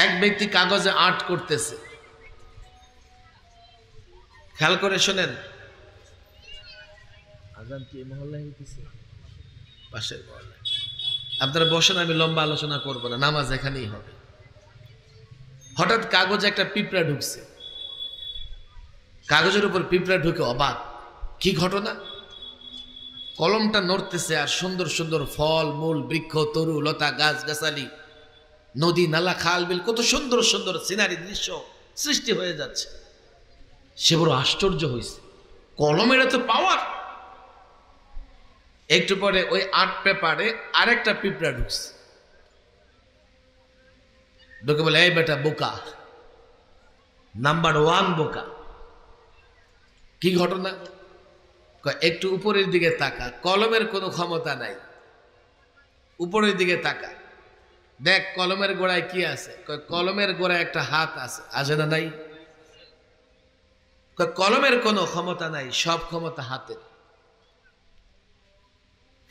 এক ব্যক্তি কাগজে আর্ট করতেছে, খেয়াল করে শোনেন। আজান কি মহল্লায় হইতেছে? পাশের মহল্লায়। আপনারা বসেন, আমি লম্বা আলোচনা করব না, নামাজ এখানেই হবে। হঠাৎ কাগজে একটা পিঁপড়া ঢুকছে, কাগজের উপর পিঁপড়া ঢুকে অবাক, কি ঘটনা? কলমটা নড়তেছে আর সুন্দর সুন্দর ফল মূল, বৃক্ষ, তরু লতা, গাছ গাছালি, নদী নালা, খাল বিল, কত সুন্দর সুন্দর সিনারি দৃশ্য সৃষ্টি হয়ে যাচ্ছে। সে বড় আশ্চর্য হয়েছে, কলমের এত পাওয়ার। একটু পরে ওই আর্ট পেপারে আরেকটা পিঁপড়া ঢুকছে, ঢুকে বলে, এই বেটা বোকা, নাম্বার 1 বোকা। কি ঘটনা? একটু উপরের দিকে তাকা, কলমের কোনো ক্ষমতা নাই, উপরের দিকে তাকা, দেখ কলমের গোড়ায় কি আছে। কলমের গোড়ায় একটা হাত আছে, আছে না নাই? কলমের কোনো ক্ষমতা নাই, সব ক্ষমতা হাতের।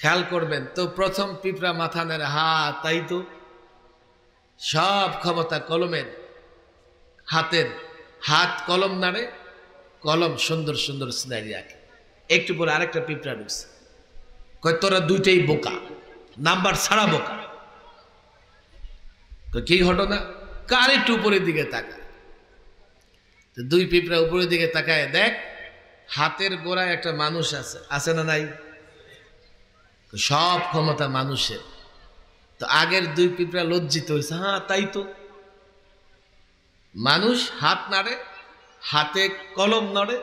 খেয়াল করবেন তো, প্রথম পিঁপড়া মাথা নেড়ে, হাত, তাই তো, সব ক্ষমতা কলমের, হাতের। হাত কলম নাড়ে, কলম সুন্দর সুন্দর সিনারি আঁকে। একটু পরে আরেকটা পিঁপড়া ঢুকছে, কয় তোরা দুইটাই বোকা, নাম্বার ছাড়া বোকা। কি ঘটনা? কার একটু উপরের দিকে তাকায়, দুই পিঁপড়া উপরের দিকে তাকায়, দেখ হাতের গোড়ায় একটা মানুষ আছে, আছে না নাই? সব ক্ষমতা মানুষের। তো আগের দুই পিঁপড়া লজ্জিত হয়েছে, হ্যাঁ তাই তো, মানুষ হাত নাড়ে, হাতে কলম নড়ে,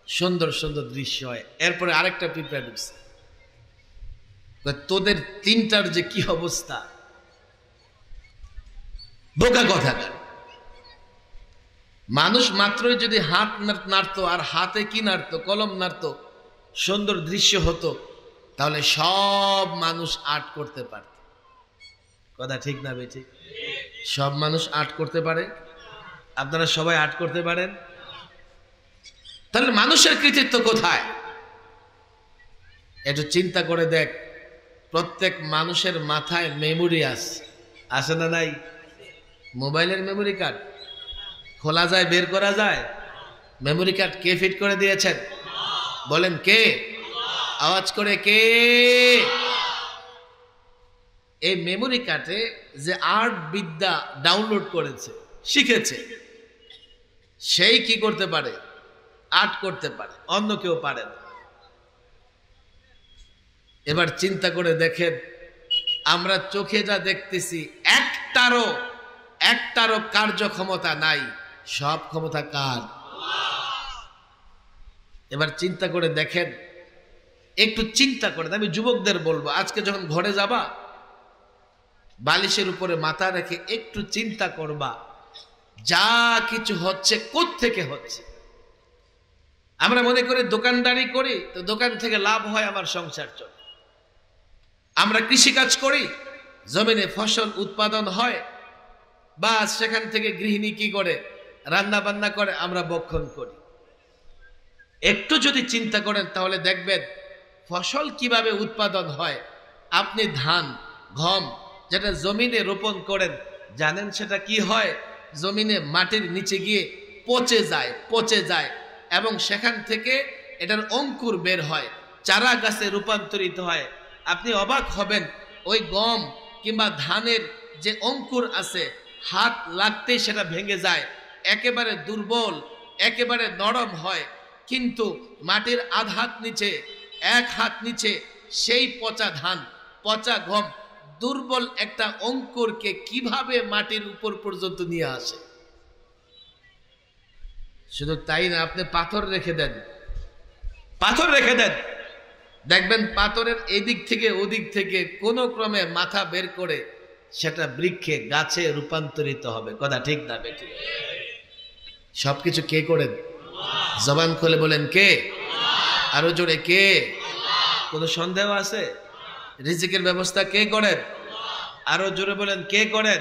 সুন্দর সুন্দর দৃশ্য হয়। এরপরে আরেকটা পিঁপড়া ঢুকছে, তোদের তিনটার যে কি অবস্থা, বোকা কথাকার। মানুষ মাত্রই যদি হাত নাড়তো আর হাতে কি নাড়তো, কলম নাড়তো, সুন্দর দৃশ্য হতো, তাহলে সব মানুষ আর্ট করতে পারত। কথা ঠিক না বেঠিক? সব মানুষ আর্ট করতে পারে? আপনারা সবাই আর্ট করতে পারেন? তাহলে মানুষের কৃতিত্ব কোথায়? একটু চিন্তা করে দেখ, প্রত্যেক মানুষের মাথায় মেমোরি আছে না নাই? মোবাইলের মেমোরি কার্ড খোলা যায়, বের করা যায়। মেমোরি কার্ড কে ফিট করে দিয়েছেন? বলেন কে? আওয়াজ করে কে? এই মেমোরি কার্ডে যে আর্ট বিদ্যা ডাউনলোড করেছে, শিখেছে, সেই কি করতে পারে? আর্ট করতে পারে, অন্য কেউ পারে না। এবার চিন্তা করে দেখেন, আমরা চোখে যা দেখতেছি একটারও কার্যক্ষমতা নাই, সব ক্ষমতা কার? এবার চিন্তা করে দেখেন, একটু চিন্তা করেন। আমি যুবকদের বলবো, আজকে যখন ঘরে যাবা, বালিশের উপরে মাথা রেখে একটু চিন্তা করবা, যা কিছু হচ্ছে কোত্থেকে হচ্ছে। আমরা মনে করি দোকানদারি করি তো দোকান থেকে লাভ হয়, আমার সংসার চলে। আমরা কৃষিকাজ করি, জমিনে ফসল উৎপাদন হয়, বা সেখান থেকে গৃহিণী কি করে? রান্না বান্না করে, আমরা ভক্ষণ করি। একটু যদি চিন্তা করেন তাহলে দেখবেন ফসল কিভাবে উৎপাদন হয়। আপনি ধান, গম যেটা জমিনে রোপণ করেন, জানেন সেটা কি হয়? জমিনে মাটির নিচে গিয়ে পচে যায় এবং সেখান থেকে এটার অঙ্কুর বের হয়, চারা গাছে রূপান্তরিত হয়। আপনি অবাক হবেন, ওই গম কিংবা ধানের যে অঙ্কুর আছে, হাত লাগতেই সেটা ভেঙে যায়, একেবারে দুর্বল, একেবারে নরম হয়। কিন্তু মাটির আধ হাত নিচে, 1 হাত নিচে সেই পচা ধান, পচা গম, দুর্বল একটা অঙ্কুরকে কিভাবে মাটির উপর পর্যন্ত নিয়ে আসে। শুধু তাই না, আপনি পাথর রেখে দেন, দেখবেন পাথরের এদিক থেকে ওদিক থেকে কোনো ক্রমে মাথা বের করে সেটা বৃক্ষে, গাছে রূপান্তরিত হবে। কথা ঠিক না বেঠিক? সবকিছু কে করেন? জবান খুলে বলেন কে? আরো জোরে কে? কোনো সন্দেহ আছে? রিজিকের ব্যবস্থা কে করেন? আরো জোরে বলেন কে করেন?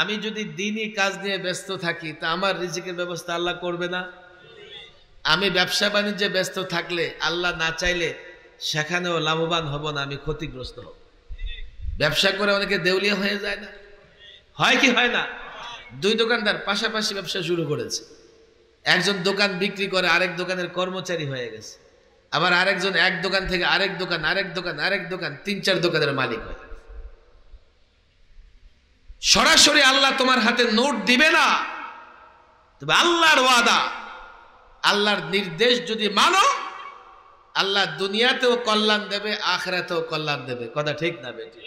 আমি যদি দিনই কাজ নিয়ে ব্যস্ত থাকি তা আমার রিজিকের ব্যবস্থা আল্লাহ করবে না? আমি ব্যবসা বাণিজ্যে ব্যস্ত থাকলে আল্লাহ না চাইলে সেখানেও লাভবান হব না, আমি ক্ষতিগ্রস্ত হব। ব্যবসা করে অনেকে দেউলিয়া হয়ে যায় না? হয় কি হয় না? দুই দোকানদার পাশাপাশি ব্যবসা শুরু করেছে। একজন দোকান বিক্রি করে আরেক দোকানের কর্মচারী হয়ে গেছে, আবার আরেকজন এক দোকান থেকে আরেক দোকান, আরেক দোকান, আরেক দোকান, 3-4 দোকানের মালিক হয়। সরাসরি আল্লাহ তোমার হাতে নোট দিবে না, তবে আল্লাহর ওয়াদা, আল্লাহর নির্দেশ যদি মানো, আল্লাহ দুনিয়াতেও কল্যাণ দেবে, আখিরাতেও কল্যাণ দেবে। কথা ঠিক না বেটি?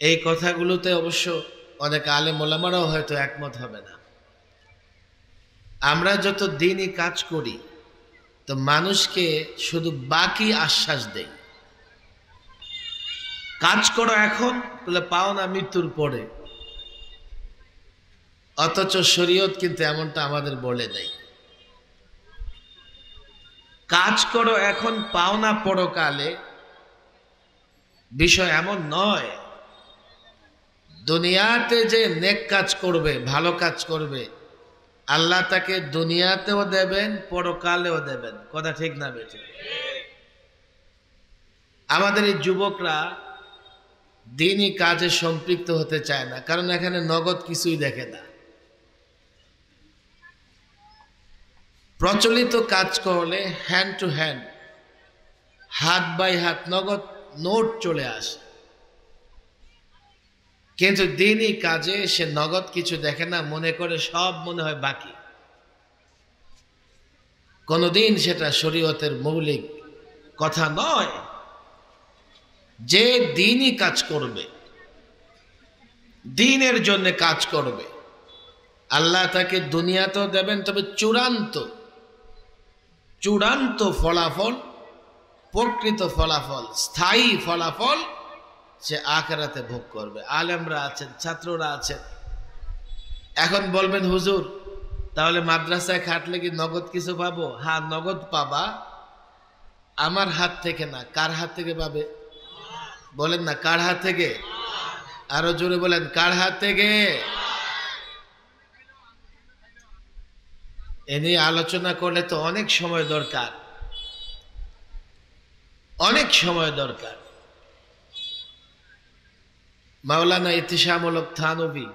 এই কথাগুলোতে অবশ্য অনেক আলেম ওলামারাও হয়তো একমত হবে না। আমরা যত দিনই কাজ করি তো মানুষকে শুধু বাকি আশ্বাস দেই, কাজ করো এখন, বলে পাও না মৃত্যুর পরে। অথচ শরীয়ত কিন্তু এমনটা আমাদের বলে দেয়, কাজ করো এখন, পাও না পরকালে। বিষয় এমন নয়। দুনিয়াতে যে নেক কাজ করবে, ভালো কাজ করবে, আল্লাহ তাকে দুনিয়াতেও দেবেন, পরকালেও দেবেন। কথা ঠিক না বেটি? আমাদের এই যুবকরা দিনই কাজে সম্পৃক্ত হতে চায় না, কারণ এখানে নগদ কিছুই দেখে না। প্রচলিত কাজ করলে হ্যান্ড টু হ্যান্ড, হাত বাই হাত নগদ নোট চলে আসে, কিন্তু দিনই কাজে সে নগদ কিছু দেখে না, মনে করে সব মনে হয় বাকি। কোনদিন সেটা শরীয়তের মৌলিক কথা নয়। যে দিনই কাজ করবে, দিনের জন্য কাজ করবে, আল্লাহ তাকে দুনিয়াতেও দেবেন, তবে চূড়ান্ত ফলাফল, প্রকৃত ফলাফল, স্থায়ী ফলাফল সে আখিরাতে ভোগ করবে। আলেমরা আছেন, ছাত্ররা আছেন। এখন বলবেন হুজুর, তাহলে মাদ্রাসায় খাটলে কি নগদ কিছু পাবো? হ্যাঁ, নগদ পাবা, আমার হাত থেকে না। কার হাত থেকে পাবে? বলেন না, কার হাত থেকে? আরো জোরে বলেন, কার হাত থেকে? এ নিয়ে আলোচনা করলে তো অনেক সময় দরকার, অনেক সময় দরকার। মাওলানা ইতিশামুল হক থানভী,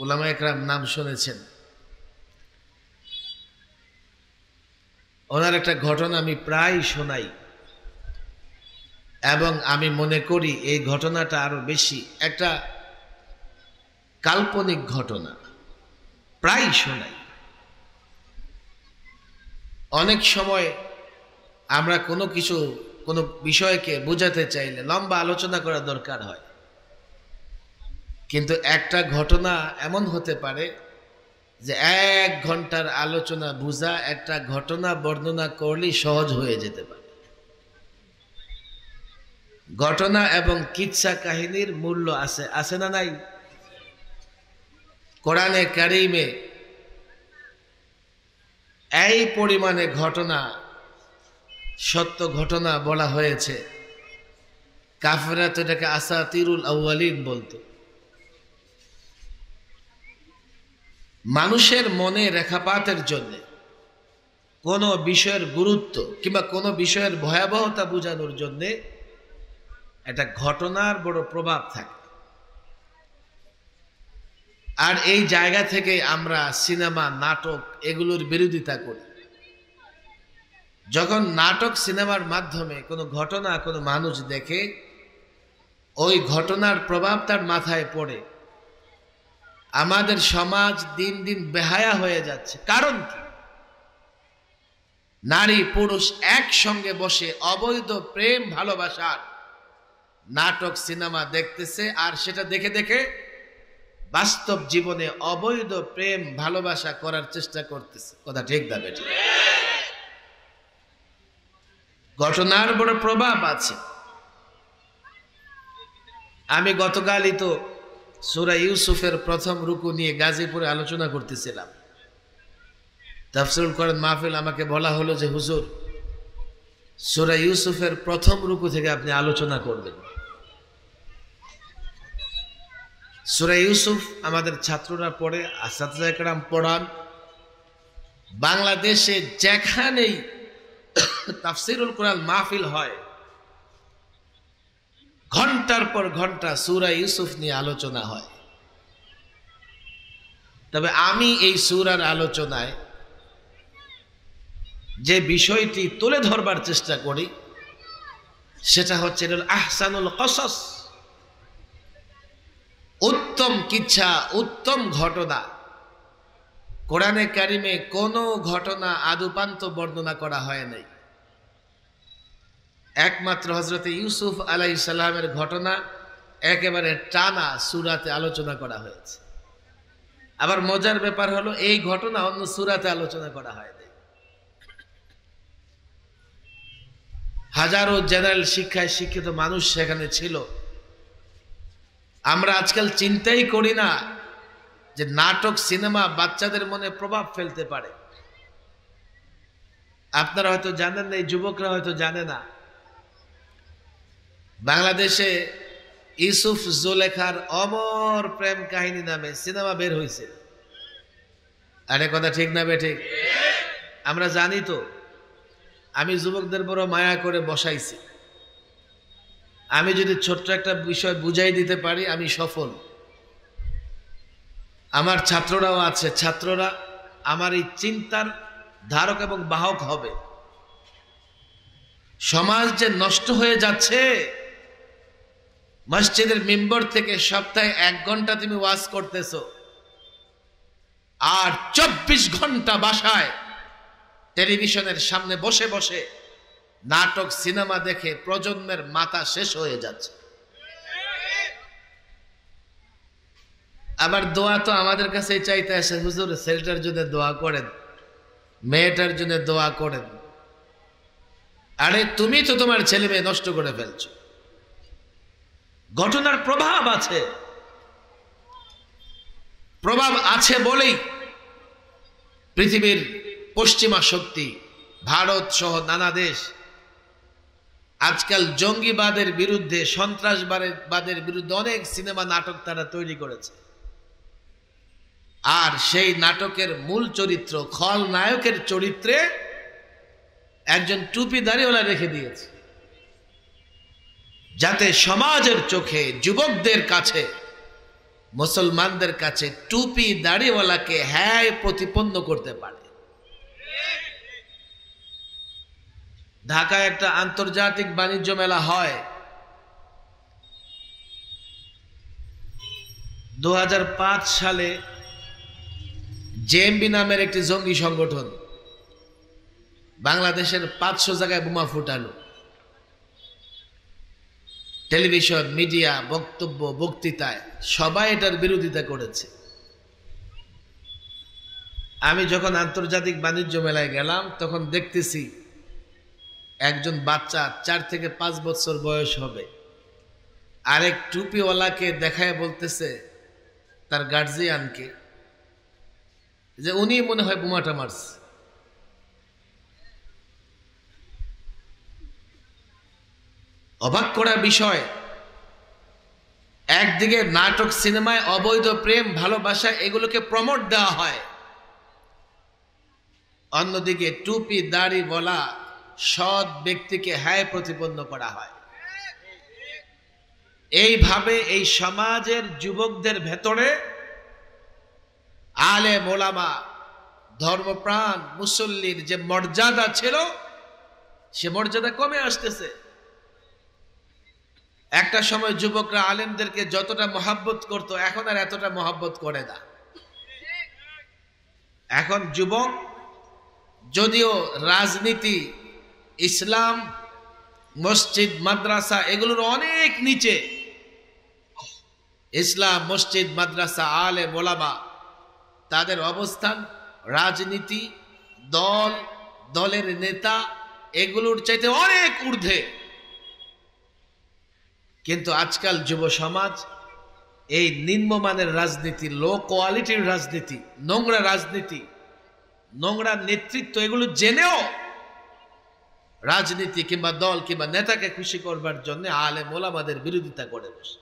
উলামা একরাম নাম শুনেছেন, ওনার একটা ঘটনা আমি প্রায় শোনাই, এবং আমি মনে করি এই ঘটনাটা আরো বেশি একটা কাল্পনিক ঘটনা, প্রায় শোনাই। অনেক সময় আমরা কোনো বিষয়কে বোঝাতে চাইলে লম্বা আলোচনা করা দরকার হয়, কিন্তু একটা ঘটনা এমন হতে পারে যে 1 ঘন্টার আলোচনা বুঝা একটা ঘটনা বর্ণনা করলেই সহজ হয়ে যেতে পারে। ঘটনা এবং কিচ্ছা কাহিনীর মূল্য আছে, আছে না নাই? কোরআনে কারিমে এই পরিমাণে ঘটনা, সত্য ঘটনা বলা হয়েছে, কাফেররা তো এটাকে আসাতিরুল আউয়ালিন বলতো। মানুষের মনে রেখাপাতের জন্য, কোনো বিষয়ের গুরুত্ব কিংবা কোনো বিষয়ের ভয়াবহতা বোঝানোর জন্য একটা ঘটনার বড় প্রভাব থাকে। আর এই জায়গা থেকে আমরা সিনেমা, নাটক এগুলোর বিরোধিতা করি। যখন নাটক, সিনেমার মাধ্যমে কোনো ঘটনা কোনো মানুষ দেখে, ওই ঘটনার প্রভাব তার মাথায় পড়ে, আমাদের সমাজ দিন দিন বেহায়া হয়ে যাচ্ছে। কারণ কি? নারী পুরুষ একসঙ্গে বসে অবৈধ প্রেম ভালোবাসার নাটক সিনেমা দেখতেছে, আর সেটা দেখে দেখে বাস্তব জীবনে অবৈধ প্রেম ভালোবাসা করার চেষ্টা করতেছে। কথা ঠিক না বেটি? ঘটনার বড় প্রভাব আছে। আমি গতকালই তো সূরা ইউসুফের প্রথম রুকু নিয়ে গাজীপুরে আলোচনা করতেছিলাম। তাফসীরুল কোরআন মাহফিল, আমাকে বলা হলো যে হুজুর, সূরা ইউসুফের প্রথম রুকু থেকে আপনি আলোচনা করবেন। সূরা ইউসুফ আমাদের ছাত্ররা পড়ে, ছাত্ররা একরাম পড়ান। বাংলাদেশে যেখানেই তাফসীরুল কোরআন মাহফিল হয়, ঘন্টার পর ঘন্টা সূরা ইউসুফ নিয়ে আলোচনা হয়। তবে আমি এই সূরার আলোচনায় যে বিষয়টি তুলে ধরবার চেষ্টা করি সেটা হচ্ছে আহসানুল কসস, উত্তম কিচ্ছা, উত্তম ঘটনা। কোরআনে কারিমে কোনো ঘটনা আদুপান্ত বর্ণনা করা হয় নাই, একমাত্র হযরত ইউসুফ আলাইহিস সালামের ঘটনা একেবারে টানা সূরাতে আলোচনা করা হয়েছে। আবার মজার ব্যাপার হলো এই ঘটনা অন্য সূরাতে আলোচনা করা হয় নাই। হাজারো জেনারেল শিক্ষায় শিক্ষিত মানুষ সেখানে ছিল। আমরা আজকাল চিন্তাই করি না যে নাটক সিনেমা বাচ্চাদের মনে প্রভাব ফেলতে পারে। আপনারা হয়তো জানেন না, এই যুবকরা হয়তো জানে না, বাংলাদেশে ইউসুফ জুলেখার অমর প্রেম কাহিনী নামে সিনেমা বের হয়েছে। আরে কথা ঠিক না বে ঠিক? আমরা জানি তো। আমি যুবকদের বড় মায়া করে বসাইছি। আমি যদি ছোট্ট একটা বিষয় বুঝাই দিতে পারি আমি সফল। আমার ছাত্ররাও আছে, ছাত্ররা আমার এই চিন্তার ধারক এবং বাহক হবে। সমাজ যে নষ্ট হয়ে যাচ্ছে, মসজিদের মিম্বর থেকে সপ্তাহে 1 ঘন্টা তুমি ওয়াজ করতেছো, আর 24 ঘন্টা বাসায় টেলিভিশনের সামনে বসে বসে নাটক সিনেমা দেখে প্রজন্মের মাথা শেষ হয়ে যাচ্ছে। আবার দোয়া তো আমাদের কাছে চাইতে আসে, হুজুর ছেলেটার জন্য দোয়া করেন, মেয়েটার জন্য দোয়া করেন। আরে তুমি তো তোমার ছেলে মেয়ে নষ্ট করে ফেলছো। ঘটনার প্রভাব আছে, প্রভাব আছে বলেই পৃথিবীর পশ্চিমা শক্তি, ভারত সহ নানা দেশ আজকাল জঙ্গিবাদের বিরুদ্ধে, সন্ত্রাসবাদের বিরুদ্ধে অনেক সিনেমা নাটক তারা তৈরি করেছে। আর সেই নাটকের মূল চরিত্র, খলনায়কের চরিত্রে একজন টুপি দাড়িওয়ালা রেখে দিয়েছে, যাতে সমাজের চোখে, যুবকদের কাছে, মুসলমানদের কাছে টুপি দাড়িওয়ালাকে হ্যায় প্রতিপন্ন করতে পারে। ঢাকায় একটা আন্তর্জাতিক বাণিজ্য মেলা হয়। 2005 সালে জেএমবি নামের একটি জঙ্গি সংগঠন বাংলাদেশের 500 জায়গায় বোমা ফুটালো। টেলিভিশন, মিডিয়া, বক্তব্য, বক্তৃতায় সবাই এটার বিরোধিতা করেছে। আমি যখন আন্তর্জাতিক বাণিজ্য মেলায় গেলাম তখন দেখতেছি একজন বাচ্চা 4 থেকে 5 বছর বয়স হবে, আরেক টুপিওয়ালাকে দেখায় বলতেছে তার গার্জিয়ানকে যে উনি মনে হয় বোমাটা মারছে। অবাক করা বিষয়, একদিকে নাটক সিনেমায় অবৈধ প্রেম, ভালোবাসা এগুলোকে প্রমোট দেওয়া হয়, অন্যদিকে টুপি দাড়ি বলা সৎ ব্যক্তিকে হ্যায় প্রতিপন্ন করা হয়। এইভাবে এই সমাজের যুবকদের ভেতরে আলেম ওলামা, ধর্মপ্রাণ মুসল্লির যে মর্যাদা ছিল সে মর্যাদা কমে আসতেছে। একটা সময় যুবকরা আলেমদেরকে যতটা মহাব্বত করত, এখন আর এতটা মহাব্বত করে না। এখন যুবক যদিও রাজনীতি, ইসলাম, মসজিদ, মাদ্রাসা এগুলোর অনেক নিচে, ইসলাম, মসজিদ, মাদ্রাসা, আলেম ওলামা তাদের অবস্থান, রাজনীতি, দল, দলের নেতা এগুলোর চাইতে অনেক ঊর্ধ্বে। কিন্তু আজকাল যুব সমাজ এই নিম্নমানের রাজনীতি, লো কোয়ালিটির রাজনীতি, নোংরা রাজনীতি, নোংরা নেতৃত্ব এগুলো জেনেও রাজনীতি কিংবা দল কিংবা নেতাকে খুশি করবার জন্য আলেম ওলামাদের বিরোধিতা করে বসে।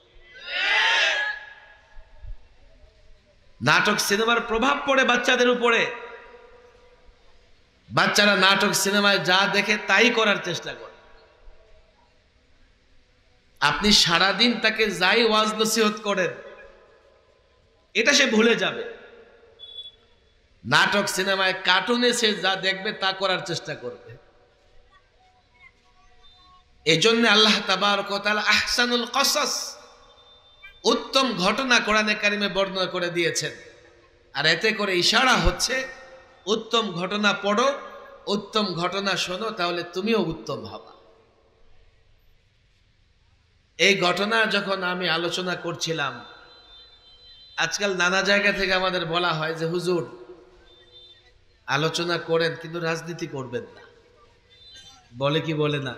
নাটক সিনেমার প্রভাব পড়ে বাচ্চাদের উপরে। বাচ্চারা নাটক সিনেমায় যা দেখে তাই করার চেষ্টা করে। আপনি সারাদিন তাকে যাই ওয়াজ নসিহত করেন এটা সে ভুলে যাবে। নাটক সিনেমায় কার্টুনে সে যা দেখবে তা করার চেষ্টা করবে। এই জন্য আল্লাহ তাবারক ওয়া তাআলা আহসানুল কসাস, উত্তম ঘটনা কোরআনে কারিমে বর্ণনা করে দিয়েছেন। আর এতে করে ইশারা হচ্ছে উত্তম ঘটনা পড়ো, উত্তম ঘটনা শোনো, তাহলে তুমিও উত্তম হবা। এই ঘটনা যখন আমি আলোচনা করছিলাম, আজকাল নানা জায়গা থেকে আমাদের বলা হয় যে হুজুর আলোচনা করেন কিন্তু রাজনীতি করবেন না, বলে কি বলে না?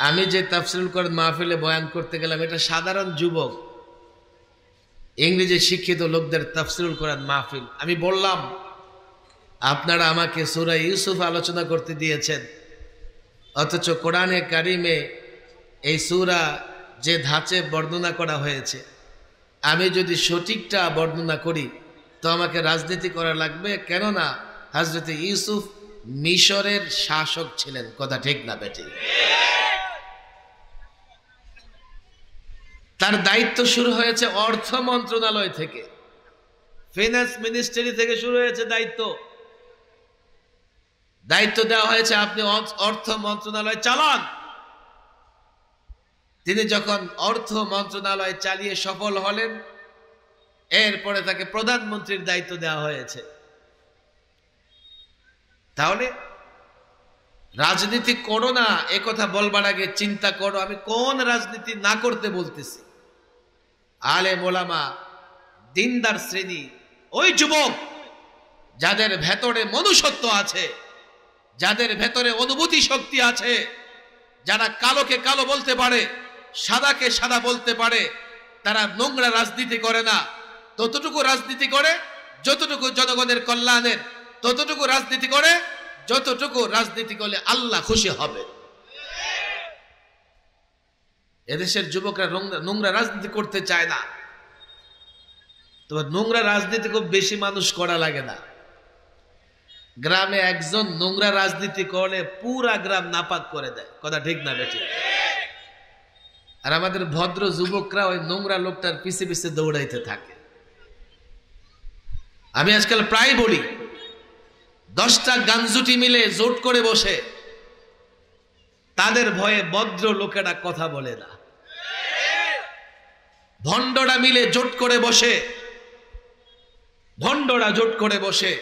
আমি যে তাফসীরুল কোরআন মাহফিলে বয়ান করতে গেলাম, এটা সাধারণ যুবক ইংরেজি শিক্ষিত লোকদের তাফসীরুল কোরআন মাহফিল। আমি বললাম আপনারা আমাকে সূরা ইউসুফ আলোচনা করতে দিয়েছেন, অথচ কোরআনে কারিমে এই সূরা যে ধাঁচে বর্ণনা করা হয়েছে, আমি যদি সঠিকটা বর্ণনা করি তো আমাকে রাজনীতি করা লাগবে। কেননা হযরত ইউসুফ মিশরের শাসক ছিলেন। কথা ঠিক না বেটি? তার দায়িত্ব শুরু হয়েছে অর্থ মন্ত্রণালয় থেকে, ফিনান্স মিনিস্ট্রি থেকে শুরু হয়েছে দায়িত্ব দেওয়া হয়েছে আপনি অর্থ মন্ত্রণালয় চালান। তিনি যখন অর্থ মন্ত্রণালয় চালিয়ে সফল হলেন, এরপরে তাকে প্রধানমন্ত্রীর দায়িত্ব দেওয়া হয়েছে। তাহলে রাজনীতি করো না এ কথা বলবার আগে চিন্তা করো আমি কোন রাজনীতি না করতে বলতেছি। আলেম ওলামা, দিনদার শ্রেণী, ওই যুবক যাদের ভেতরে মনুষ্যত্ব আছে, যাদের ভেতরে অনুভূতি শক্তি আছে, যারা কালোকে কালো বলতে পারে, সাদাকে সাদা বলতে পারে, তারা নোংরা রাজনীতি করে না। ততটুকু রাজনীতি করে যতটুকু জনগণের কল্যাণের, ততটুকু রাজনীতি করে যতটুকু রাজনীতি করলে আল্লাহ খুশি হবে। এদেশের যুবকরা নোংরা রাজনীতি করতে চায় না। তবে নোংরা রাজনীতি খুব বেশি মানুষ করা লাগে না। গ্রামে একজন নোংরা রাজনীতি করলে পুরা গ্রাম নাপাক করে দেয়। কথা ঠিক না বেটি? আর আমাদের ভদ্র যুবকরা ওই নোংরা লোকটার পিছে পিছে দৌড়াইতে থাকে। আমি আজকাল প্রায় বলি, 10টা গাঞ্জুটি মিলে জোট করে বসে, তাদের ভয়ে ভদ্র লোকেরা কথা বলে না। ভণ্ডরা মিলে জোট করে বসে, ভণ্ডরা জোট করে বসে,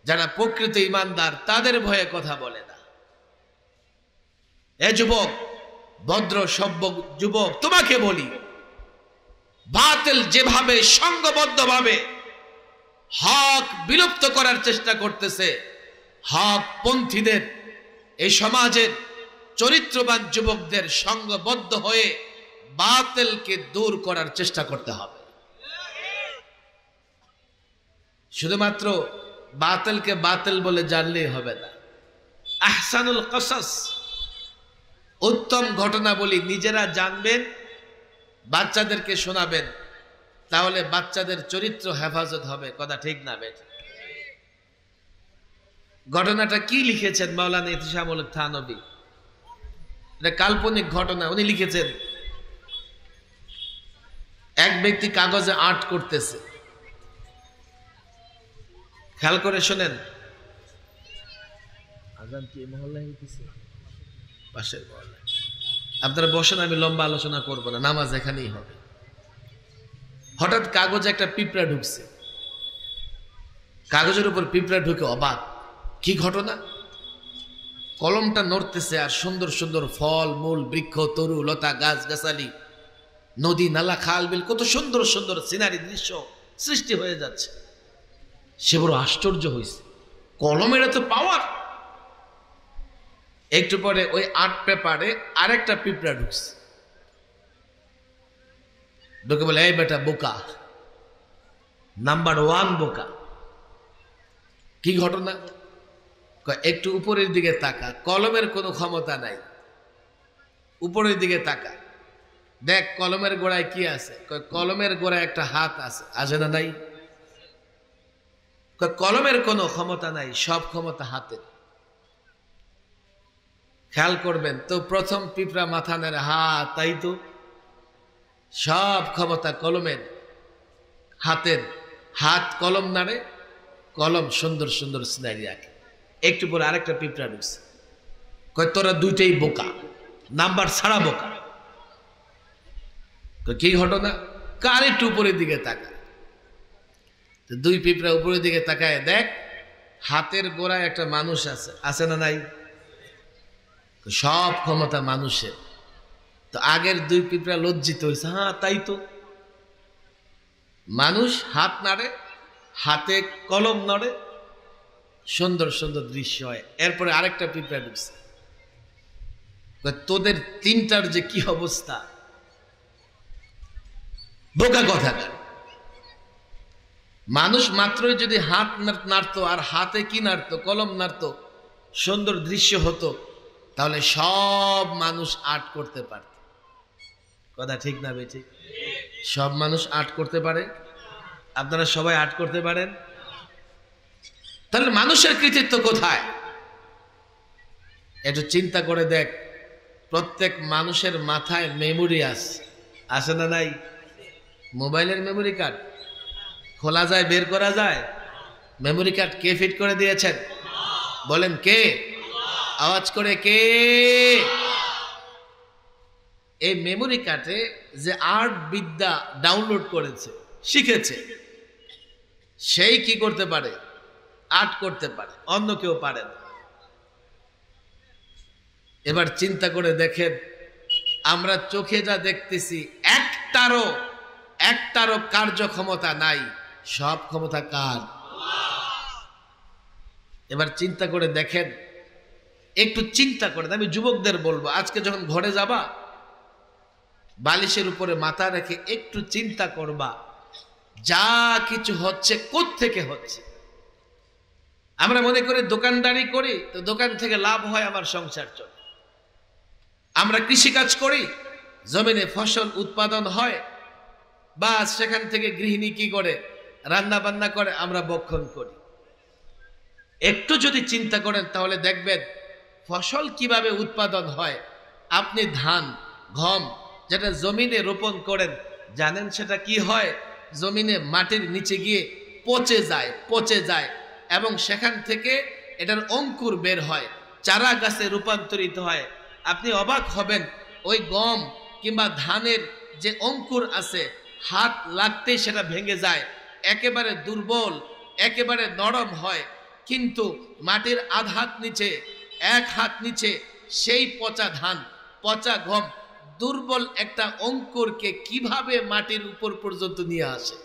যারা প্রকৃত ইমানদার তাদের ভয়ে কথা বলে না। এ যুবক, ভদ্র সভ্য যুবক, তোমাকে বলি, বাতিল যেভাবে সংঘবদ্ধভাবে হক বিলুপ্ত করার চেষ্টা করতেছে, হক পন্থীদের, এই সমাজের চরিত্রবান যুবকদের সংঘবদ্ধ হয়ে বাতিলকে দূর করার চেষ্টা করতে হবে। শুধুমাত্র বাতিলকে বাতিল বলে জানলেই হবে না। আহসানুল কসাস, উত্তম ঘটনা বলি, নিজেরা জানবেন, বাচ্চাদেরকে শোনাবেন, তাহলে বাচ্চাদের চরিত্র হেফাজত হবে। কথা ঠিক না বেটা? ঘটনাটা কি লিখেছেন মাওলানা ইহতিশামুল হক থানভী, এটা কাল্পনিক ঘটনা। উনি লিখেছেন, এক ব্যক্তি কাগজে আর্ট করতেছে। খেয়াল করে শোনেন। আজান কি মহল্লায় হইতেছে? পাশের মহল্লায়। আপনারা বসেন, আমি লম্বা আলোচনা করব না, নামাজ এখানেই হবে। হঠাৎ কাগজে একটা পিঁপড়া ঢুকছে। কাগজের উপর পিঁপড়া ঢুকে অবাক, কি ঘটনা? কলমটা নড়তেছে আর সুন্দর সুন্দর ফল মূল, বৃক্ষ, তরু লতা, গাছ গাছালি, নদী নালা, খাল বিল, কত সুন্দর সুন্দর সিনারি দৃশ্য সৃষ্টি হয়ে যাচ্ছে। সে বড় আশ্চর্য হয়েছে, কলমের এত পাওয়ার। একটু পরে ওই আর্ট পেপারে আরেকটা পিঁপড়া ঢুকছে। ঢুকে বলে, এই বেটা বোকা, নাম্বার 1 বোকা। কি ঘটনা? একটু উপরের দিকে তাকা, কলমের কোনো ক্ষমতা নাই, উপরের দিকে তাকা, দেখ কলমের গোড়ায় কি আছে। কলমের গোড়ায় একটা হাত আছে, আছে না নাই? কলমের কোনো ক্ষমতা নাই, সব ক্ষমতা হাতের। খেয়াল করবেন তো, প্রথম পিঁপড়া মাথা নেড়ে, হা তাই তো, সব ক্ষমতা কলমের, হাতের, হাত কলম নাড়ে, কলম সুন্দর সুন্দর সিনারি আঁকে। একটু পরে আরেকটা পিঁপড়া ঢুকছে, কয় তোরা দুইটাই বোকা, নাম্বার ছাড়া বোকা। কি ঘটনা? কার একটু উপরের দিকে তাকায়, তো দুই পিঁপড়া উপরের দিকে তাকায়, দেখ হাতের গোড়ায় একটা মানুষ আছে, আছে না নাই? সব ক্ষমতা মানুষের। তো আগের দুই পিঁপড়া লজ্জিত হয়েছে, হ্যাঁ তাই তো, মানুষ হাত নাড়ে, হাতে কলম নড়ে, সুন্দর সুন্দর দৃশ্য হয়। এরপরে আরেকটা পিঁপড়া ঢুকছে, তোদের তিনটার যে কি অবস্থা, বোকা কথাকার। মানুষ মাত্রই যদি হাত নাড়তো আর হাতে কি নাড়তো, কলম নাড়তো, সুন্দর দৃশ্য হতো, তাহলে সব মানুষ আর্ট করতে পারত। কথা ঠিক না বেঠিক? সব মানুষ আর্ট করতে পারে? আপনারা সবাই আর্ট করতে পারেন? তাহলে মানুষের কৃতিত্ব কোথায়? একটু চিন্তা করে দেখ, প্রত্যেক মানুষের মাথায় মেমোরি আছে না নাই? মোবাইলের মেমোরি কার্ড খোলা যায়, বের করা যায়। মেমোরি কার্ড কে ফিট করে দিয়েছেন? বলেন কে? আওয়াজ করে কে? এই মেমোরি কার্ডে যে আর্ট বিদ্যা ডাউনলোড করেছে, শিখেছে, সেই কি করতে পারে? আর্ট করতে পারে, অন্য কেউ পারে না। এবার চিন্তা করে দেখেন, আমরা চোখে যা দেখতেছি একটারও কার্যক্ষমতা নাই, সব ক্ষমতা কার? এবার চিন্তা করে দেখেন, একটু চিন্তা করেন। আমি যুবকদের বলবো, আজকে যখন ঘরে যাবা, বালিশের উপরে মাথা রেখে একটু চিন্তা করবা, যা কিছু হচ্ছে কোত্থেকে হচ্ছে। আমরা মনে করি দোকানদারি করি তো দোকান থেকে লাভ হয়, আমার সংসার চলে। আমরা কৃষিকাজ করি, জমিনে ফসল উৎপাদন হয়, বা সেখান থেকে গৃহিণী কি করে? রান্না বান্না করে, আমরা ভক্ষণ করি। একটু যদি চিন্তা করেন তাহলে দেখবেন ফসল কিভাবে উৎপাদন হয়। আপনি ধান, গম যেটা জমিনে রোপণ করেন, জানেন সেটা কি হয়? জমিনে মাটির নিচে গিয়ে পচে যায় এবং সেখান থেকে এটার অঙ্কুর বের হয়, চারা গাছে রূপান্তরিত হয়। আপনি অবাক হবেন, ওই গম কিংবা ধানের যে অঙ্কুর আছে, হাত লাগতেই সেটা ভেঙে যায়, একেবারে দুর্বল, একেবারে নরম হয়। কিন্তু মাটির আধ হাত নিচে, এক হাত নিচে সেই পচা ধান, পচা গম, দুর্বল একটা অঙ্কুরকে কিভাবে মাটির উপর পর্যন্ত নিয়ে আসে।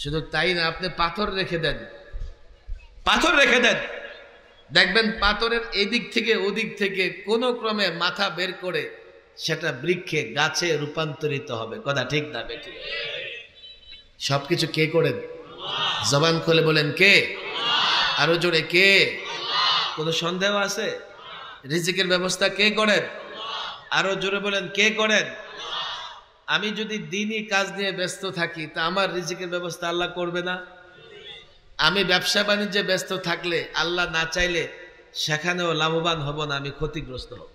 শুধু তাই না, আপনি পাথর রেখে দেন, দেখবেন পাথরের এদিক থেকে ওদিক থেকে কোনো ক্রমে মাথা বের করে সেটা বৃক্ষে, গাছে রূপান্তরিত হবে। কথা ঠিক না বেঠিক? সবকিছু কে করেন? জবান খুলে বলেন কে? আরো জোরে কে? কোনো সন্দেহ আছে? রিজিকের ব্যবস্থা কে করেন? আরো জোরে বলেন কে করেন? আমি যদি দিনই কাজ নিয়ে ব্যস্ত থাকি তা আমার রিজিকের ব্যবস্থা আল্লাহ করবে না? আমি ব্যবসা বাণিজ্যে ব্যস্ত থাকলে, আল্লাহ না চাইলে সেখানেও লাভবান হব না, আমি ক্ষতিগ্রস্ত হব।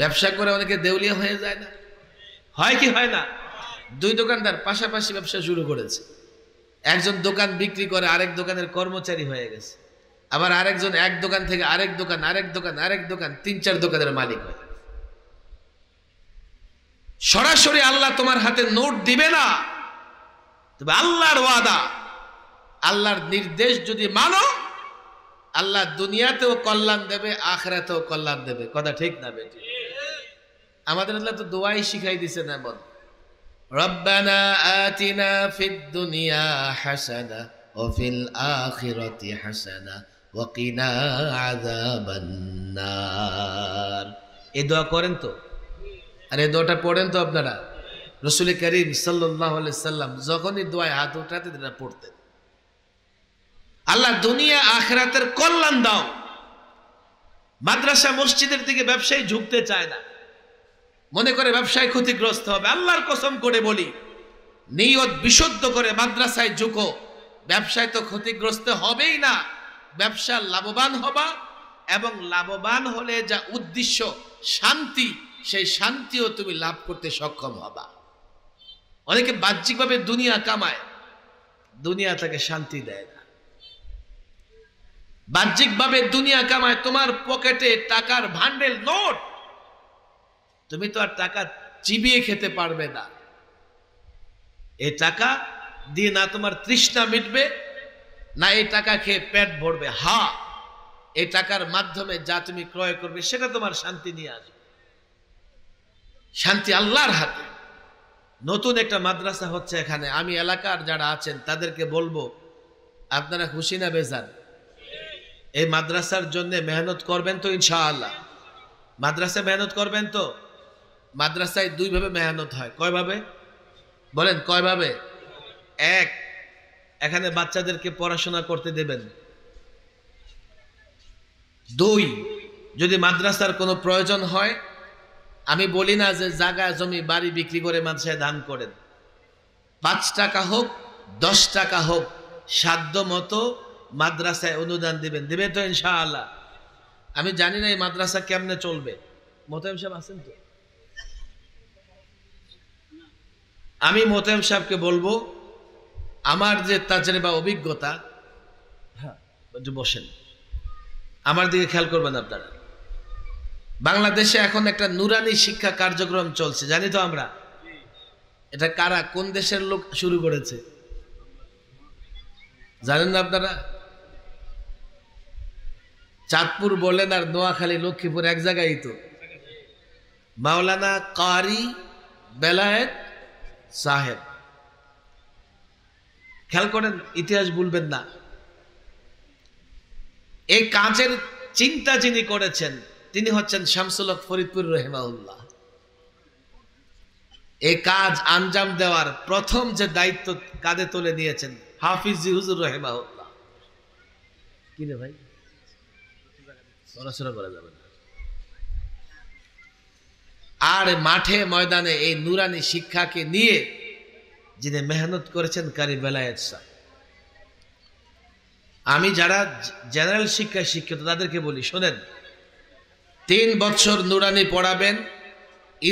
ব্যবসা করে অনেকে দেউলিয়া হয়ে যায় না? হয় কি হয় না? দুই দোকানদার পাশাপাশি ব্যবসা শুরু করেছে, একজন দোকান বিক্রি করে আরেক দোকানের কর্মচারী হয়ে গেছে, আবার আরেকজন এক দোকান থেকে আরেক দোকান 3-4 দোকানের মালিক হয়। সরাসরি আল্লাহ তোমার হাতে নোট দিবে না, তবে আল্লাহর ওয়াদা, আল্লাহর নির্দেশ যদি মানো, আল্লাহ দুনিয়াতেও কল্যাণ দেবে, আখিরাতেও কল্যাণ দেবে। কথা ঠিক না বেঠিক? আমাদের আল্লাহ তো দোয়াই শিখাই দিয়েছেন এমন, রব্বানা আতিনা ফিদ দুনিয়া হাসানা ওয়া ফিল আখিরাতি হাসানা ওয়া কিনা আযাবান নার। এই দোয়া করেন তো? আর এই দোয়াটা পড়েন তো আপনারা? রাসূল করিম সাল্লাল্লাহু আলাইহি সাল্লাম যখনই দোয়ায় হাত উঠাতেন এটা পড়তেন, আল্লাহ দুনিয়া আখিরাতের কল্যাণ দাও। মাদ্রাসা মসজিদের দিকে ব্যবসায়ী ঝুঁকতে চায় না, মনে করে ব্যবসায় ক্ষতিগ্রস্ত হবে। আল্লাহর কসম করে বলি, নিয়ত বিশুদ্ধ করে মাদ্রাসায় ঝুঁকো, ব্যবসায় তো ক্ষতিগ্রস্ত হবেই না, ব্যবসা লাভবান হবা এবং লাভবান হলে যা উদ্দেশ্য শান্তি, সেই শান্তিও তুমি লাভ করতে সক্ষম হবা। অনেকে বাহ্যিকভাবে দুনিয়া কামায়, দুনিয়া তাকে শান্তি দেয় না। বাহ্যিকভাবে দুনিয়া কামায়, তোমার পকেটে টাকার ভান্ডেল নোট, তুমি তো আর টাকা চিবিয়ে খেতে পারবে না। এই টাকা দিয়ে না তোমার তৃষ্ণা মিটবে, না এই টাকা খেয়ে পেট ভরবে। হ্যাঁ, এই টাকার মাধ্যমে যা তুমি ক্রয় করবে সেটা তোমার শান্তি নিয়ে আসবে। শান্তি আল্লাহর হাতে। নতুন একটা মাদ্রাসা হচ্ছে এখানে, আমি এলাকার যারা আছেন তাদেরকে বলবো, আপনারা খুশি না বেজান? এই মাদ্রাসার জন্য মেহনত করবেন তো ইনশাআল্লাহ? মাদ্রাসায় মেহনত করবেন তো? মাদ্রাসায় দুইভাবে মেহনত হয়। কয়ভাবে বলেন? কয়ভাবে? এক, এখানে বাচ্চাদেরকে পড়াশোনা করতে দেবেন। দুই, যদি মাদ্রাসার কোনো প্রয়োজন হয়, আমি বলি না যে জায়গা জমি বাড়ি বিক্রি করে মাদ্রাসায় দান করেন, 5 টাকা হোক 10 টাকা হোক, সাধ্য মতো মাদ্রাসায় অনুদান দিবেন। দিবে তো ইনশাআল্লাহ? আমি জানি না এই মাদ্রাসা কেমনে চলবে। মোতায়েম সাহেব আছেন তো? আমি মোতায়েম সাহেবকে বলবো, আমার যে তাজরিবা অভিজ্ঞতা, হ্যাঁ বসেন, আমার দিকে খেয়াল করবেন আপনারা। বাংলাদেশে এখন একটা নুরানি শিক্ষা কার্যক্রম চলছে, জানি তো আমরা। এটা কারা, কোন দেশের লোক শুরু করেছে জানেন না আপনারা? চাঁদপুর বলেন আর নোয়াখালী লক্ষ্মীপুর এক জায়গায় তো। মাওলানা কারি বেলায়েত সাহেব, খেয়াল করেন, ইতিহাস ভুলবেন না। এই কাজের চিন্তা যিনি করেছেন তিনি হচ্ছেন শামসুল হক ফরিদপুর রহিমাহুল্লাহ। এই কাজ আঞ্জাম দেওয়ার প্রথম যে দায়িত্ব কাঁধে তুলে নিয়েছেন হাফিজি হুজুর রহিমাহুল্লাহ। কি রে ভাই, পড়াশোনা করা যাবে না? আর মাঠে ময়দানে এই নুরানি শিক্ষাকে নিয়ে যিনি মেহনত করেছেন কারি বেলায়েত সাহেব। আমি যারা জেনারেল শিক্ষায় শিক্ষিত তাদেরকে বলি, শোনেন, 3 বছর নুরানি পড়াবেন,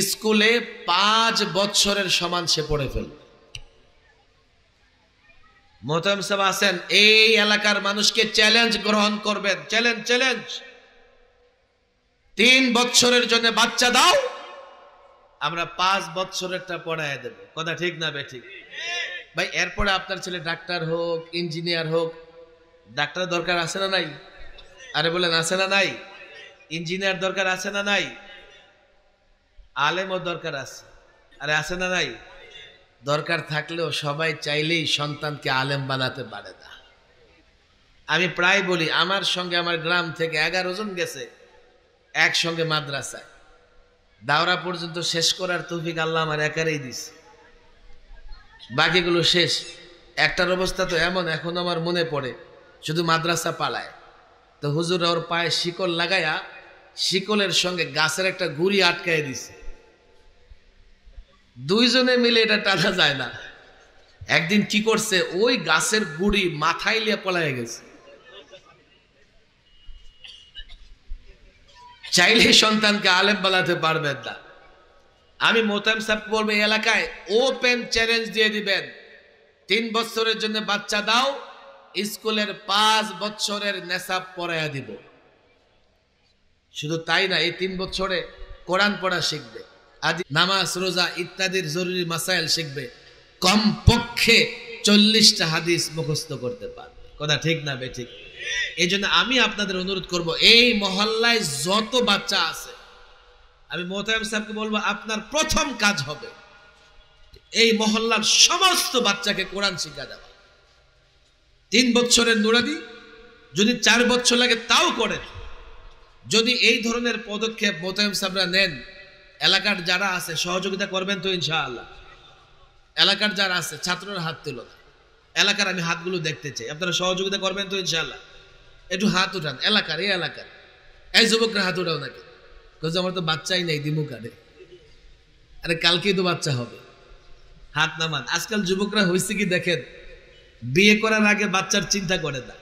স্কুলে 5 বছরের সমান সে পড়ে ফেলবে। মোতায়েম সাহেব আছেন, এই এলাকার মানুষকে চ্যালেঞ্জ গ্রহণ করবেন। চ্যালেঞ্জ 3 বছরের জন্য বাচ্চা দাও, আমরা 5 বছরেরটা পড়ায় দেব। কথা ঠিক না বেঠিক? ভাই, এরপরে আপনার ছেলে ডাক্তার হোক, ইঞ্জিনিয়ার হোক, ডাক্তার দরকার আছে না নাই? আরে বলেন, আছে না নাই? ইঞ্জিনিয়ার দরকার আছে না নাই? আলেমও দরকার আছে। আরে আছে না নাই? দরকার থাকলেও সবাই চাইলেই সন্তানকে আলেম বানাতে পারে না। আমি প্রায় বলি, আমার সঙ্গে আমার গ্রাম থেকে 11 জন গেছে একসঙ্গে মাদ্রাসায়, দাওরা পর্যন্ত শেষ করার তৌফিক আল্লাহ আমার একারই দিছে, বাকিগুলো শেষ। একটার অবস্থা তো এমন, এখন আমার মনে পড়ে, শুধু মাদ্রাসা পালায় তো হুজুর ওর পায়ে শিকল লাগায়া শিকলের সঙ্গে গাছের একটা গুড়ি আটকায় দিছে। 2 জনে মিলে এটা টানা যায় না। একদিন কি করছে, ওই গাছের গুড়ি মাথায় লিয়ে পলায় গেছে। চাইলে সন্তানকে আলেম বানাতে পারবেন না। আমি মোতায়েম সাহেব বলবো, এই এলাকায় ওপেন চ্যালেঞ্জ দিয়ে দিবেন, 3 বছরের জন্য বাচ্চা দাও, স্কুলের 5 বছরের নেশাব পড়াইয়া দিব। শুধু তাই না, এই 3 বছরে কোরআন পড়া শিখবে, আদি নামাজ রোজা ইত্যাদির জরুরি মাসাইল শিখবে, কমপক্ষে 40টা হাদিস মুখস্থ করতে পারবে। কথা ঠিক না বেঠিক? এই জন্য আমি আপনাদের অনুরোধ করব, এই মহল্লায় যত বাচ্চা আছে, আমি মোতায়েম সাহেবকে বলবো, আপনার প্রথম কাজ হবে এই মহল্লার সমস্ত বাচ্চাকে কোরআন শিক্ষা দেওয়া। 3 বছরের নুরানি, যদি 4 বছর লাগে তাও করেন। যদি এই ধরনের পদক্ষেপ মোতায়েম সাহেবরা নেন, এলাকার যারা আছে সহযোগিতা করবেন তো ইনশাআল্লাহ? এলাকার যারা আছে, ছাত্ররা হাত তুলো না, এলাকার আমি হাতগুলো দেখতে চাই, আপনারা সহযোগিতা করবেন তো ইনশাআল্লাহ? একটু হাত উঠান, এলাকার, এই এলাকার এই যুবকরা হাত উঠাও নাকি? আমার তো বাচ্চাই নেই, দিমু কারে? আরে কালকেই তো বাচ্চা হবে, হাত নামান। আজকাল যুবকরা হয়েছে কি দেখেন, বিয়ে করার আগে বাচ্চার চিন্তা করে না,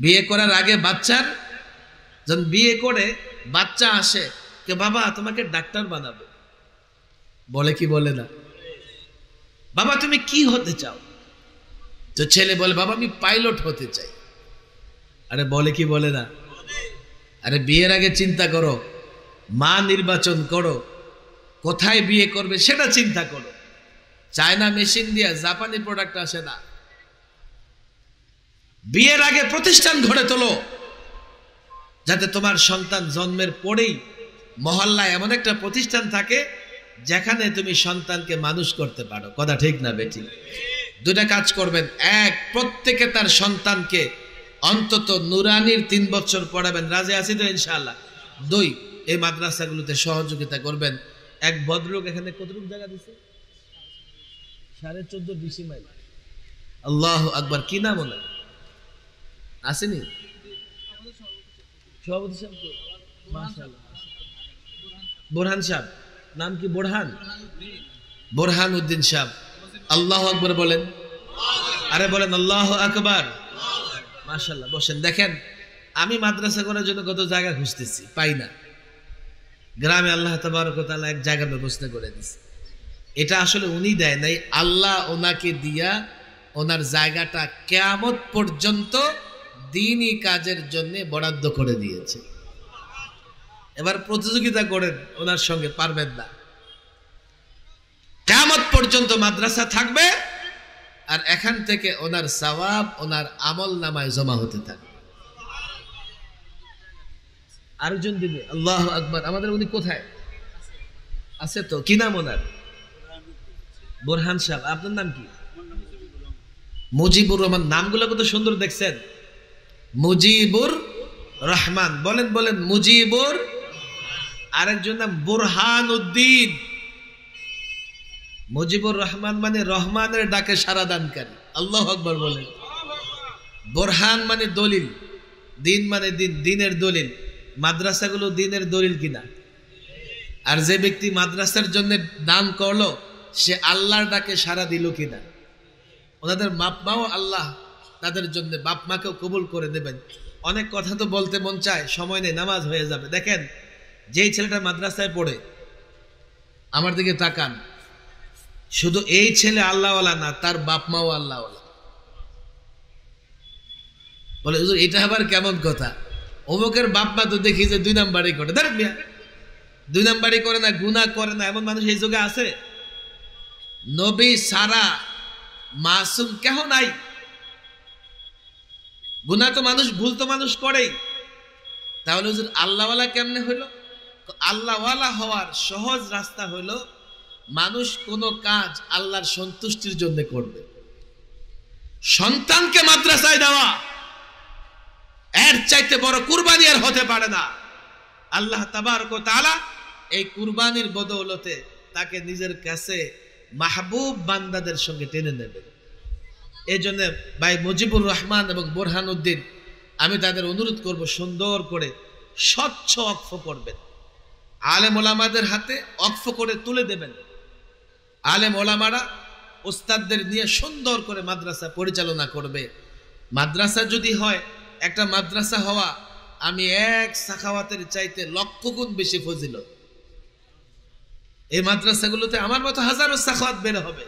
বিয়ে করার আগে বাচ্চার যখন বিয়ে করে বাচ্চা আসে কে বাবা তোমাকে ডাক্তার বানাবো, বলে কি বলে না? বাবা তুমি কি হতে চাও? তো ছেলে বলে বাবা আমি পাইলট হতে চাই। আরে বলে কি বলে না? আরে বিয়ের আগে চিন্তা করো, মা নির্বাচন করো, কোথায় বিয়ে করবে সেটা চিন্তা করো। চায়না মেশিন দিয়ে জাপানি প্রোডাক্ট আসে না। বিয়ের আগে প্রতিষ্ঠান গড়ে তোলো, যাতে তোমার সন্তান জন্মের পরেই মহল্লায় এমন একটা প্রতিষ্ঠান থাকে যেখানে তুমি সন্তানকে মানুষ করতে পারো। কথা ঠিক না বেটি? দুটা কাজ করবেন। এক, প্রত্যেকে তার সন্তানকে অন্তত নুরানির 3 বছর পড়াবেন। রাজি আছি তো ইনশাআল্লাহ? 2, এই মাদ্রাসাগুলোতে সহযোগিতা করবেন। এক ভদ্রলোক এখানে কতটুকু জায়গা দিছে? 14.5 ডিসি মাইল। আল্লাহু আকবার। কি নাম ওনার? আসেনি সভাপতি সাহেব? মাশাআল্লাহ, বোরহান সাহেব। নাম কি? বোরহান, বোরহান উদ্দিন সাহেব। আল্লাহু আকবার বলেন। আরে বলেন আল্লাহু আকবার। মাশাআল্লাহ। বসেন। দেখেন আমি মাদ্রাসা করার জন্য কত জায়গা খুঁজতেছি, পাই না। গ্রামে আল্লাহ তাবারক ওয়া তাআলা এক জায়গার ব্যবস্থা করে দিয়েছে। এটা আসলে উনি দেয় নাই, আল্লাহ ওনাকে দিয়া ওনার জায়গাটা কিয়ামত পর্যন্ত দ্বীনি কাজের জন্য বরাদ্দ করে দিয়েছে। এবার প্রতিযোগিতা করেন ওনার সঙ্গে, পারবেন না। কিয়ামত পর্যন্ত মাদ্রাসা থাকবে আর এখান থেকে ওনার সওয়াব ওনার আমল নামায় জমা হতে থাকবে। আরেকজন দিবে। আল্লাহু আকবার। আমাদের উনি কোথায় আছে? তো কি নাম ওনার? বোরহান সাহেব। আপনার নাম কি? মুজিবুর রহমান। নামগুলো কত সুন্দর দেখছেন। মুজিবুর রহমান। বলেন বলেন মুজিবুর। আরেকজন নাম বোরহান উদ্দিন। মুজিবুর রহমান মানে রহমানের ডাকে সারা দানকারী। আল্লাহু আকবার বলেন। বোরহান মানে দলিল, দিন মানে দিন, দিনের দলিল। মাদ্রাসাগুলো দিনের দলিল কিনা? আর যে ব্যক্তি মাদ্রাসার জন্য দান করলো সে আল্লাহর ডাকে সারা দিল কিনা? ওনাদের বাপ মাও আল্লাহ তাদের জন্য বাপ মাকেও কবুল করে দেবেন। অনেক কথা তো বলতে মন চায়, সময় নেই, নামাজ হয়ে যাবে। দেখেন যেই ছেলেটা মাদ্রাসায় পড়ে, আমার দিকে তাকান, শুধু এই ছেলে আল্লাহওয়ালা না, তার বাপ মাও আল্লাহওয়ালা। বলে হুজুর এটা আবার কেমন কথা? অমুকের বাপ মা তো দেখি যে 2 নাম্বারই করে। দেখ মিয়া, 2 নাম্বারই করে না, গুনাহ করে না, এমন মানুষ এই যুগে আছে? নবী সারা মাসুম কেহ নাই। গুনাহ তো মানুষ, ভুল তো মানুষ করেই। তাহলে হুজুর আল্লাহওয়ালা কেমনে হইল? আল্লাহওয়ালা হওয়ার সহজ রাস্তা হইল মানুষ কোনো কাজ আল্লাহর সন্তুষ্টির জন্য করবে। সন্তানকে মাদ্রাসায় দেওয়া এর চাইতে বড় কুরবানি আর হতে পারে না। আল্লাহ তাবারক ওয়া তাআলা এই কুরবানির বদৌলতে তাকে নিজের কাছে মাহবুব বান্দাদের সঙ্গে টেনে নেবেন। এই জন্য ভাই মুজিবুর রহমান এবং বোরহান উদ্দিন, আমি তাদের অনুরোধ করব সুন্দর করে স্বচ্ছ ওয়াকফ করবেন। আলেম ওলামাদের হাতে ওয়াকফ করে তুলে দেবেন। আলেম ওলামারা ওস্তাদদের নিয়ে সুন্দর করে মাদ্রাসা পরিচালনা করবে। মাদ্রাসা যদি হয়, একটা মাদ্রাসা হওয়া আমি এক সাখাওয়াতের চাইতে লক্ষ গুণ বেশি ফজিলত। এই মাদ্রাসাগুলোতে আমার মতো হাজারো সাখাওয়াত বের হবে।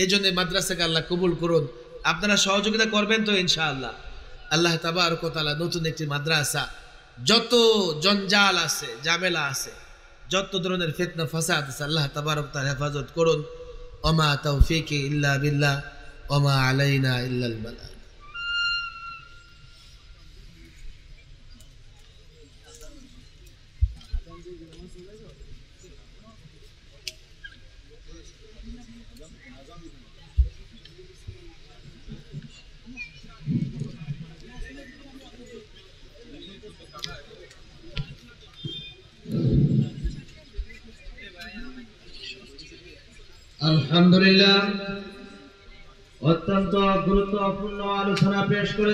এই জন্য মাদ্রাসাকে আল্লাহ কবুল করুন। আপনারা সহযোগিতা করবেন তো ইনশাআল্লাহ? আল্লাহ তাবারক ওয়া তাআলা নতুন একটি মাদ্রাসা, যত জঞ্জাল আছে, ঝামেলা আছে, যত ধরনের ফিতনা ফাসাদ আছে, আল্লাহ তাবারক ওয়া তাআলা হেফাজত করুন। ওমা তাওফীকি ইল্লা বিল্লাহ ওমা আলাইনা ইল্লাল বালাগ। আলহামদুলিল্লাহ, অত্যন্ত গুরুত্বপূর্ণ আলোচনা পেশ করে